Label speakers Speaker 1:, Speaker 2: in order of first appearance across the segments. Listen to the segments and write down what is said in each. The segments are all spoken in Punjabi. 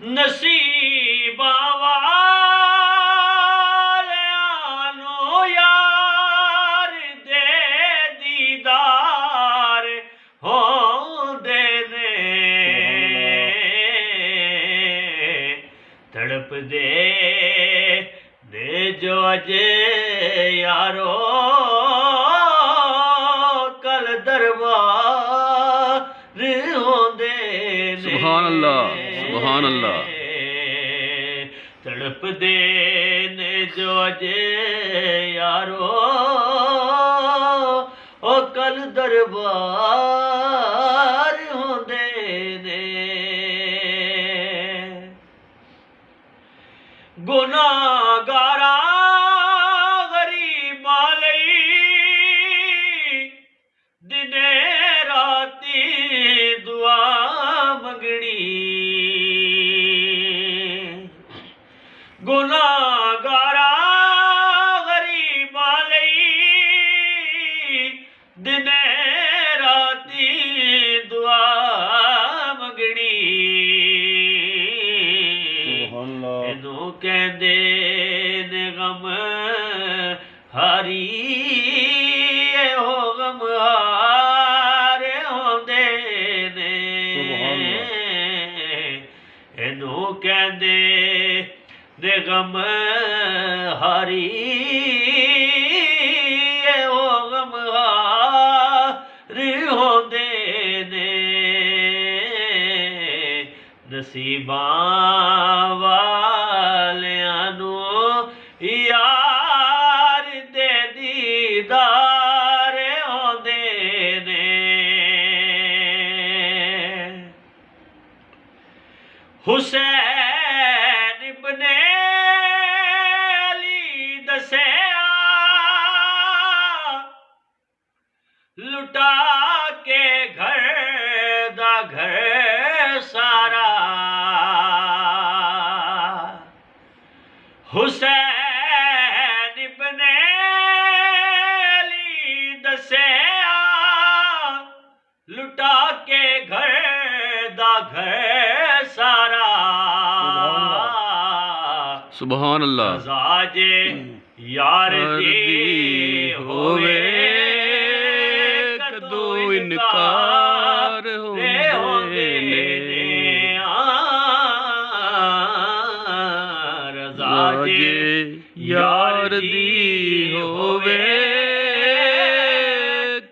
Speaker 1: ਨਸੀਬਾਂ ਵਾਲਿਆਂ ਨੂੰ ਯਾਰ ਦੇ ਦੀਦਾਰ ਹੁੰਦੇ ਨੇ ਤੜਪਦੇ ਨੇ ਜੋ ਅਜੇ ਯਾਰੋ ਕਲ ਦਰਬਾਰ ਹੁੰਦੇ ਨੇ।
Speaker 2: ਸੁਭਾਨ ਅੱਲਾਹ, ਸੁਭਾਨ ਅੱਲਾਹ।
Speaker 1: ਤੜਪਦੇ ਨੇ ਜੋ ਅਜੇ ਯਾਰੋ ਉਹ ਕਲ ਦਰਬਾਰ ਹੁੰਦੇ ਨੇ। ਗੁਨਾਹਗਾਰਾਂ ਗਰੀਬਾਂ ਲਈ ਦਿਨੇ ਰਾਤੀ ਦੁਆ ਮੰਗਣੀ। ਗੁਨਾਹਗਾਰਾਂ ਗਰੀਬਾਂ ਲਈ ਦਿਨੇ ਰਾਤੀ ਦੁਆ ਮੰਗਣੀ। ਇਹਨੂੰ ਕਹਿੰਦੇ ਨੇ ਗਮ ਹਾਰੀ ਇਹੋ ਗਮ ਹਾਰੇ ਹੁੰਦੇ ਨੇ। ਇਹਨੂੰ ਕਹਿੰਦੇ ਨੇ ਗਮ ਹਾਰੀ ਇਹੋ ਗਮ ਹਾਰੇ ਹੁੰਦੇ ਨੇ। ਨਸੀਬਾਂ ਵਾਲਿਆਂ ਨੂੰ ਯਾਰ ਦੇ ਦੀਦਾਰ ਆਉਂਦੇ ਨੇ। ਹੁਸੈਨ ਇਬਨੇ ਅਲੀ ਦੱਸਿਆ ਲੁਟਾ ਕੇ ਘਰ ਦਾ ਘਰ ਸਾਰਾ। ਹੁਸੈਨ ਇਬਨੇ ਅਲੀ ਦੱਸਿਆ ਲੁਟਾ ਕੇ ਘਰ ਦਾ ਘਰ ਸਾਰਾ।
Speaker 2: ਸੁਭਾਨ ਅੱਲਾਹ।
Speaker 1: ਰਜ਼ਾ ਜੇ ਯਾਰ ਦੀ ਹੋਵੇ ਕਦੋਂ ਇਨਕਾਰ ਹੁੰਦੇ ਨੇ। ਰਜ਼ਾ ਜੇ ਯਾਰ ਦੀ ਹੋਵੇ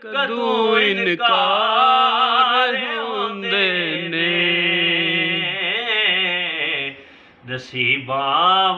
Speaker 1: ਕਦੋਂ ਇਨਕਾਰ ਹੁੰਦੇ ਨੇ। ਨਸੀਬਾਂ